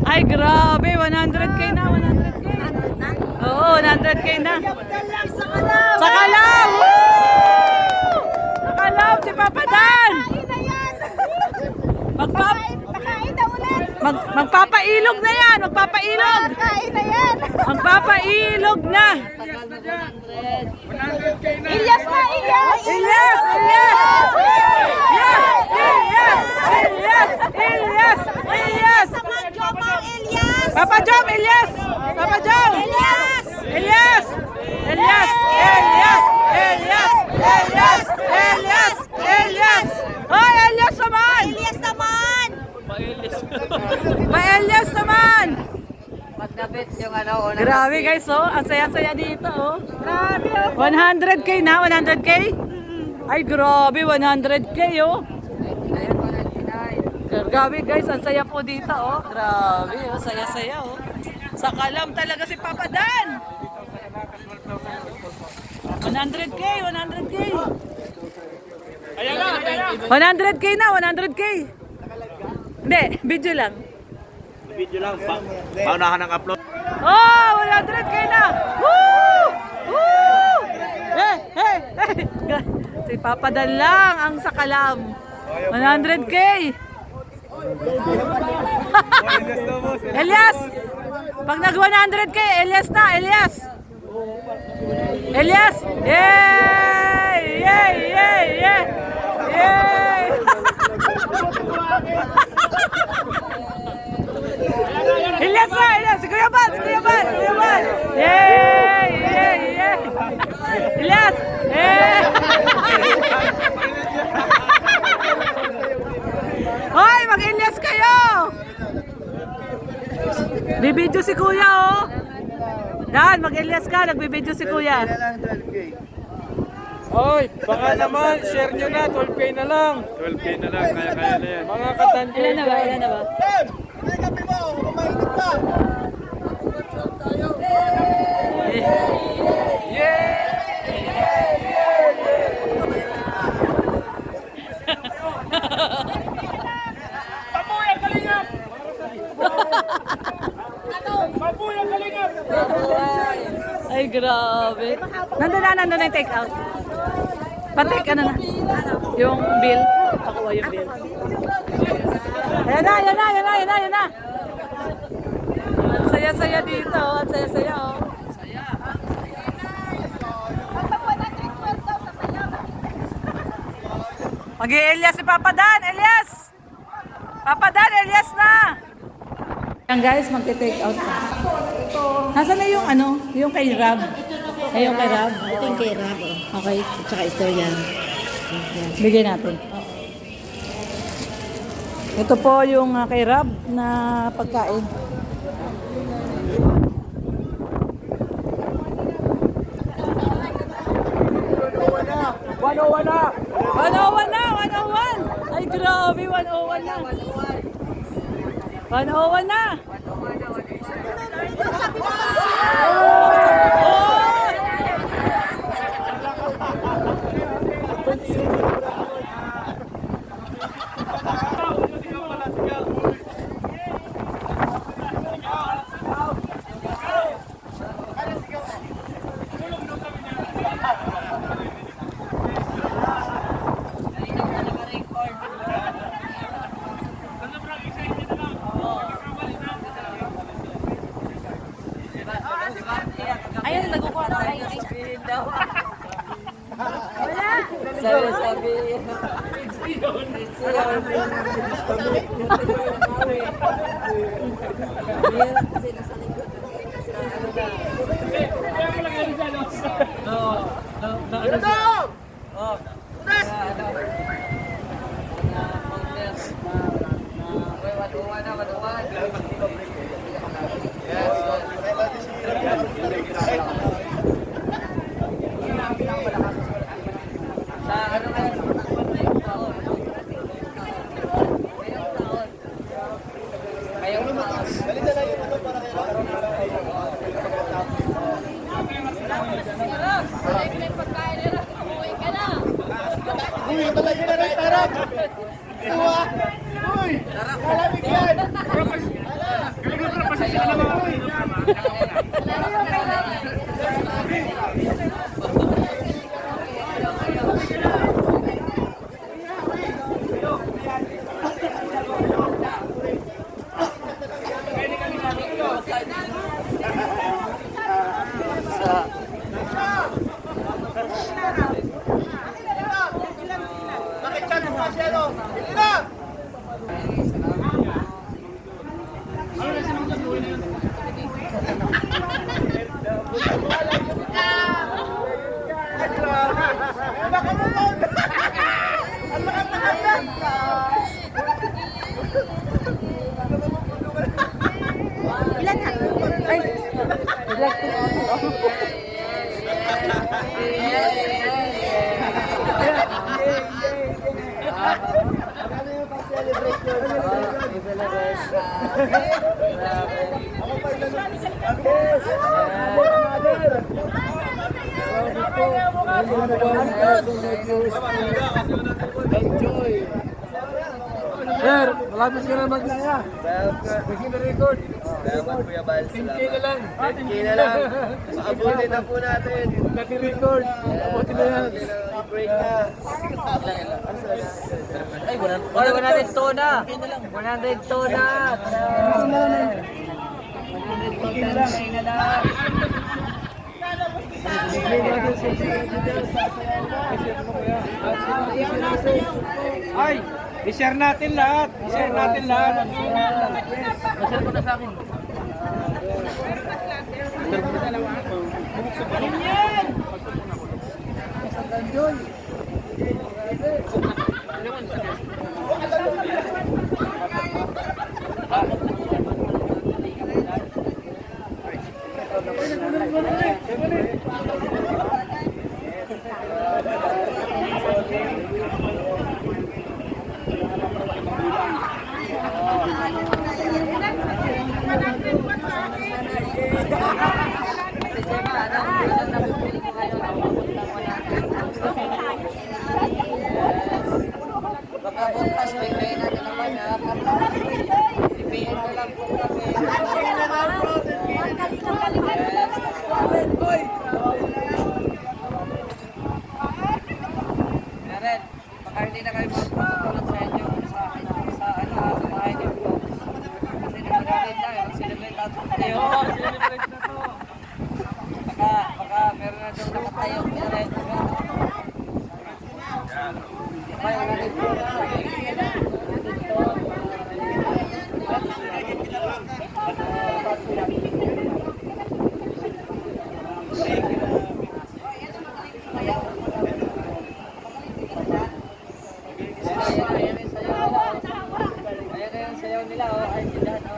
Ay, grabe. 100k na, 100k. Oo, 100k na. Sa Kalaw! Woo! Sa Kalaw, si Papa Dan! Magpapailog na yan! Magpapailog! Magpapailog na! Ilyas na, Ilyas! Ilyas! Ilyas! Ilyas! Ilyas! Ilyas! Papa Jom! Ilyas! Papa Jom! Ilyas! Ilyas! Ilyas! Ilyas! Ilyas! Ilyas! Ilyas! Ilyas! Hoy, Ilyas naman! Ilyas naman! Pa-Ilyas naman! Magkabit yung ano, unang Grabe guys, oh. Ang saya-saya dito, oh. Grabe, oh. 100k na, 100k? Ay, grabe, 100k, oh. Grabe guys, ang saya po dito, oh. Grabe, oh. Saya-saya, oh. Sa Kalam talaga si Papa Dan. 100k, 100k. 100k na, 100k. Hindi, video lang. Video lang, paunahan ng upload. Oh, 100k na! Woo! Woo! Eh, eh, eh. Si Papa Dan lang ang sa Kalam. 100k! Elias! Pag nag 100k, Elias na, Elias! Elias! Yay! Yay! Yay! Yay! Yay! Elias na! Elias! Si Kuya Bal! Si Kuya Bal! Kuya Bal! Yay! Yay! Yay! Elias! Yay! Hoy! Mag-Elias kayo! Bibidyo si Kuya, oh! Dan, mag-Elias ka. Nagbibidyo si Kuya. Oy, baka naman, share nyo na, 12k na lang. 12k na lang, kaya-kaya na yan. Mga katanjo. Ilan na ba? Ilan na ba? Ay, grabe. Nandun na yung take out. Pa-take ano na. Yung bill. Pakuha yung bill. Ayan na, ayan na, ayan na, ayan na, ayan na. Ang saya-saya dito. Ang saya-saya, oh. Mag-i-Elias si Papa Dan. Elias! Papa Dan, Elias na! Yan guys, magte-take out na. Nasaan na yung ano? Yung kay Rab? Ay, yung kay Rab? Ito yung kay Rab, oh. Okay. At saka ito yan. Bigay natin. Ito po yung kay Rab na pagkain. Wano na! 101 na! 101! Ay, grabe! 101 na! 101 na! Ayun, nagkukuha na kayo. Wala! sabi. Uy! Malamig yan! Sir, malapit ka na mag-naya. Begin the record. Salamat Kuya Bal. 10K na lang. 10K na lang. Maabutin na po natin. Nag-record. Abutin na yan. Break na. Ay, 100 to na. 100 to na. 100 na lang. Ay, i-share natin lahat. I-share natin lahat. Masal ko na sa akin. Baka bukas, bigay natin naman ha. Ipiin ko lang po kami. Meron, baka hindi na kayo magpapatulog sa inyo sa bahay niyo po. Kasi nagpapagin tayo, mag-celebrate natin tayo. Celebrate na to. Baka meron na doon nakatayo. Meron. Ayan yung sayaw nila, oh. Ay, sila, oh.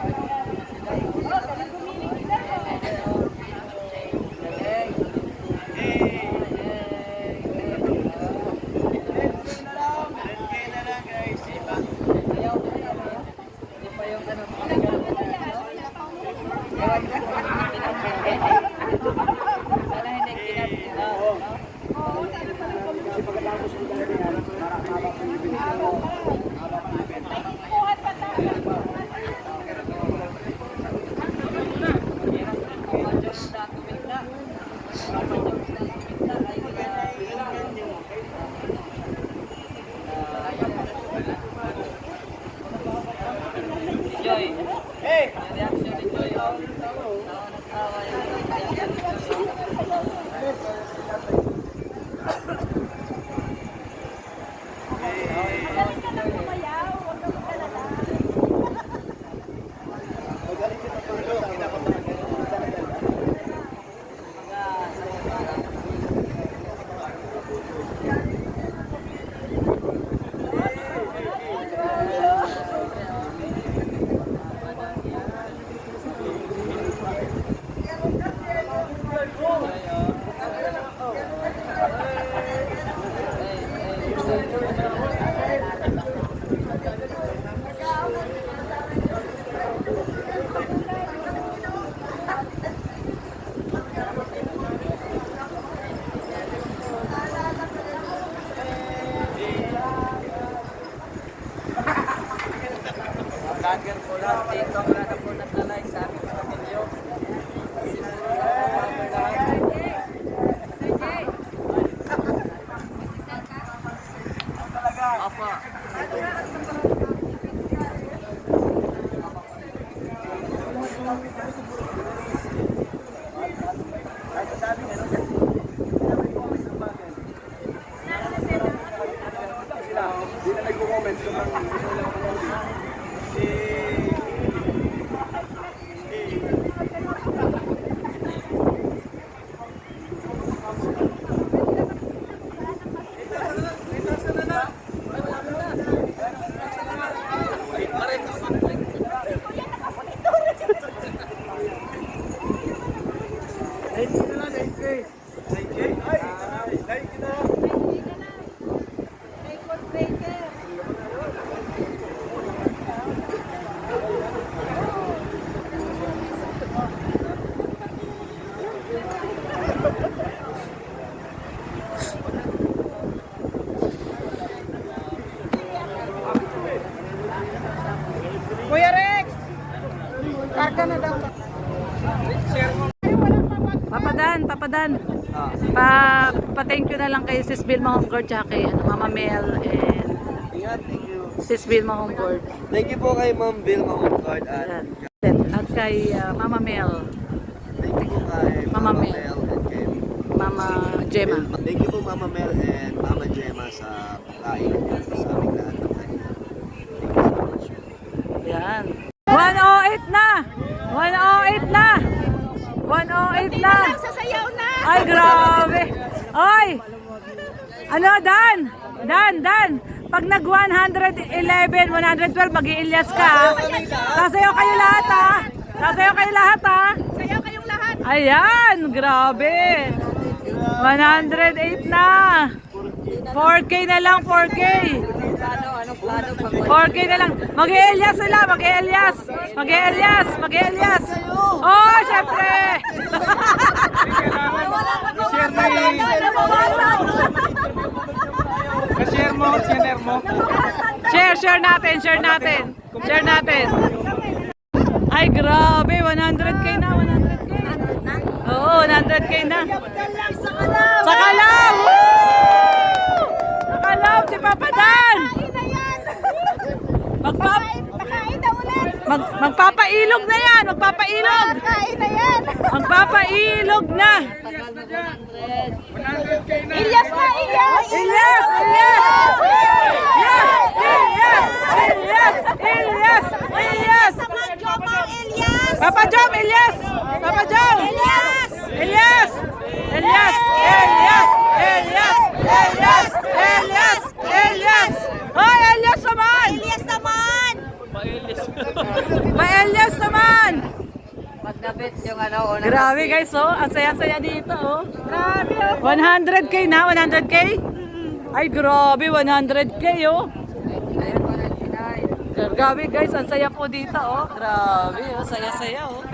Papadan. Pa-thank you na lang kay Sis Vilma Homegard tsaka kay Mama Mel and Ingat, thank you. Sis Vilma Homegard. Thank you po kay Ma'am Vilma Homegard at At kay Mama Mel, thank you po kay Mama Mama Mel. Mel and kay Mama Gemma. Thank you po Mama Mel and Mama Gemma sa pagkain sa aming lahat ng kanya. Thank you so much. Yan. 108 na! 108 na! 108 na! Sasayaw na! Ay, grabe! Ay! Ano, Dan? Dan! Pag nag 111, 112, mag-i-Ilyas ka, ha? Sasayaw kayo lahat, ha? Sasayaw kayo lahat, ha? Sayaw kayong lahat! Ayan! Grabe! 108 na! 4K na lang, 4K! 4K na lang. Mag-i-Elias sila, mag-i-Elias. Oh, syempre. Share mo. Share natin. Ay, grabe, 100K na, 100K. Oo, 100K na. Sa Kalaw! Woo! Sa Kalaw, si Papa Dan! Magpapailog na yan, magpapailog! Magpapailog na! Ilyas na! Ilyas! Papa Jom, Ilyas! Hoy, Ilyas naman! Pa-Ilyas naman! Magdabit yung ano, una. Grabe guys, oh. Ang saya-saya dito, oh. Grabe, oh. 100K na, 100K? Ay, grabe, 100K, oh. Grabe guys, ang saya po dito, oh. Grabe, oh. Saya-saya, oh.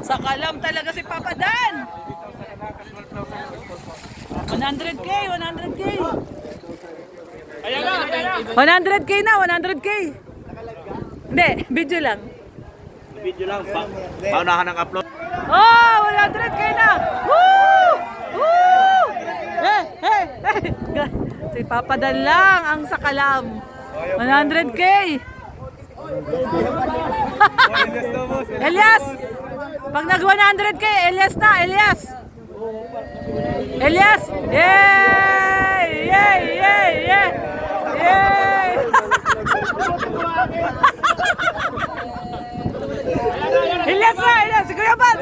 Sa Kalam talaga si Papa Dan. 100K, 100K. 100K na, 100K. Hindi, video lang. Video lang. Paunahan ng upload. Oh, 100K na! Woo! Woo! Hey! Si Papa Dan lang ang sa Kalam. 100K! Elias! Pag nag 100K, Elias na, Elias! Yay! Elias na! Elias! Si Kuya Bal!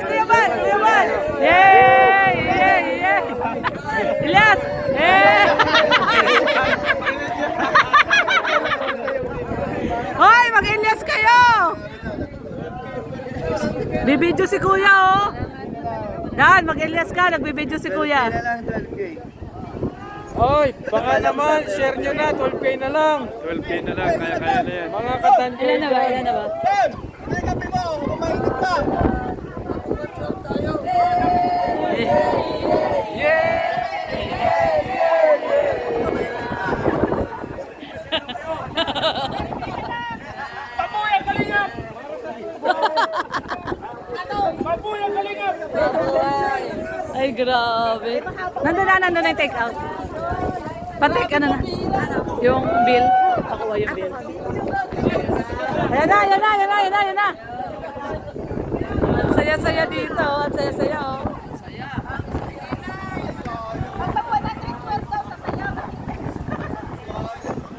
Yay! Elias! Hoy! Mag-Elias kayo! Bibidyo si Kuya, oh! Dan, mag-Elias ka! Nagbibidyo si Kuya. Oy, baka naman, share nyo na, 12K na lang. 12K na lang, kaya na yan. Mga katanjo. Ilan na ba? Ay, grabe. Nandun na yung take out. Pa-take ano na? Yung bill. Pakuha yung bill. Ayan na. Ang saya-saya dito. Ang saya-saya, oh.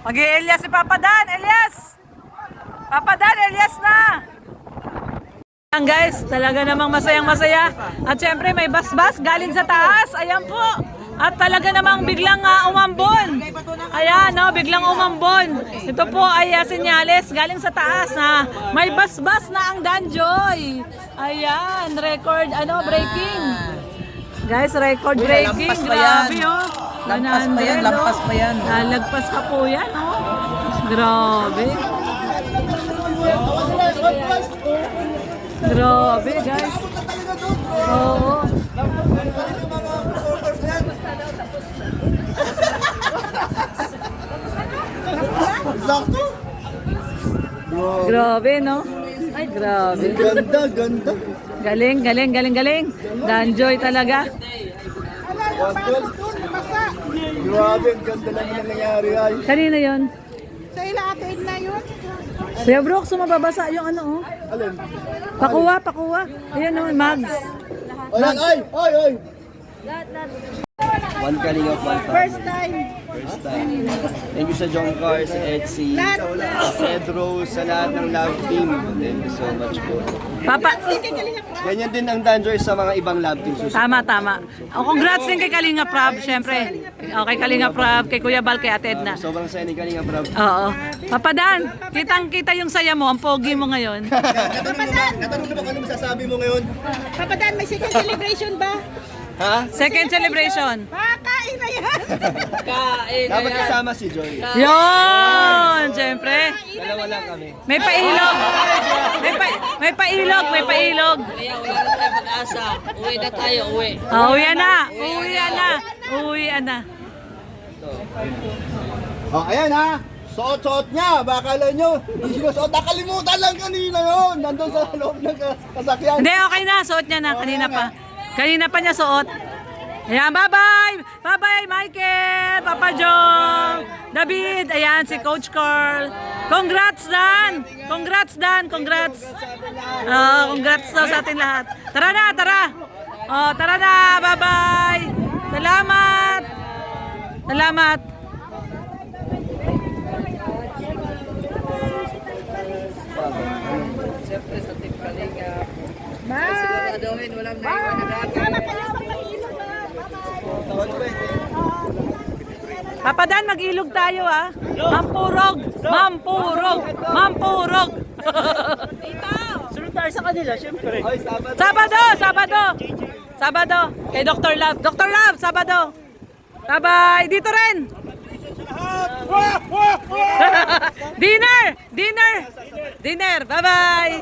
Mag-i-Elias si Papa Dan. Elias na! Ang guys, talaga namang masayang-masaya. At syempre may bas-bas galing sa taas. Ayan po. At talaga namang biglang umambon. Ayan, no, biglang umambon. Ito po ay senyales galing sa taas na may bas-bas na ang Danjoy. Ayan, record breaking. Guys, record breaking. Grabe, oh. Lampas pa yan. Nalagpas pa po yan, oh. Grabe. Grabe, guys. Oo. Grabe, no? Grabe. Ganda, ganda. Galing, galing, galing, galing. Na-enjoy talaga. Grabe, ang ganda lang yung nangyayari ay. Kanina yon. Sa ila atin na yun. Kuya Brooks, sumababasa yung ano, oh. Alin? Pakuha, pakuha. Ayan naman, Mags. Ayan, ay! Ay, ay! One Kalinga Fan family. First time. First time. Thank you sa John Car, sa Etsy, sa Cedro, sa lahat ng love team. Thank you so much po. Papa, Ganyan din ang Danjoy sa mga ibang love teams. tama, tama. Oh, congrats din kay Kalinga Prab, syempre. Oh, kay Kalinga Prab, kay Kuya Bal, kay Ate Edna. Sobrang saya ni Kalinga Prab. Oo. Papa Dan, kitang-kita yung saya mo, ang pogi mo ngayon. Natanong na ba kung ano masasabi mo ngayon? Papadan, may second celebration ba? Ha? Second celebration. Kain na yan. Kain na Dapat yan. kasama si Joy. Yun, syempre. Dalawa lang kami. May pailog. May pailog, may pailog. Kaya wala na tayo pag-asa. Uwi na tayo, uwi. Uwi na, uwi na, uwi na. Oh, ayan ha. Suot-suot niya. Baka lang nyo. Hindi sinusuot. Nakalimutan lang kanina yun. Nandun sa loob ng kasakyan. Hindi, okay na, suot niya na, kanina pa. Kanina pa niya suot. Ayan, bye-bye! Bye-bye, Michael! Papa Jong! David! Ayan, si Coach Carl. Congrats, Dan! Congrats, Dan! Congrats! Congrats daw sa atin lahat. Tara na, tara! Oh, tara na! Bye-bye! Salamat! Salamat! Siyempre sa Team Kalinga. Siguraduhin, walang naiwan na dati. Papa Dan, mag-ilog tayo ah. Mampurog! Mampurog! Mampurog! Sunod tayo sa kanila, syempre. Ay, Sabado. Sabado! Sabado! Sabado! Kay Dr. Love. Dr. Love, Sabado! Bye-bye! Dito rin! Dinner! Dinner! Dinner! Bye-bye!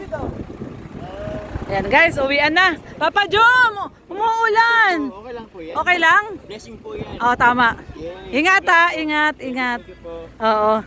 Ayan guys, uwian na. Papa Jom! Umuulan! Okay lang po yan. Okay lang? Blessing po yan. Oo, tama. Ingat ha, ingat, ingat. Oo.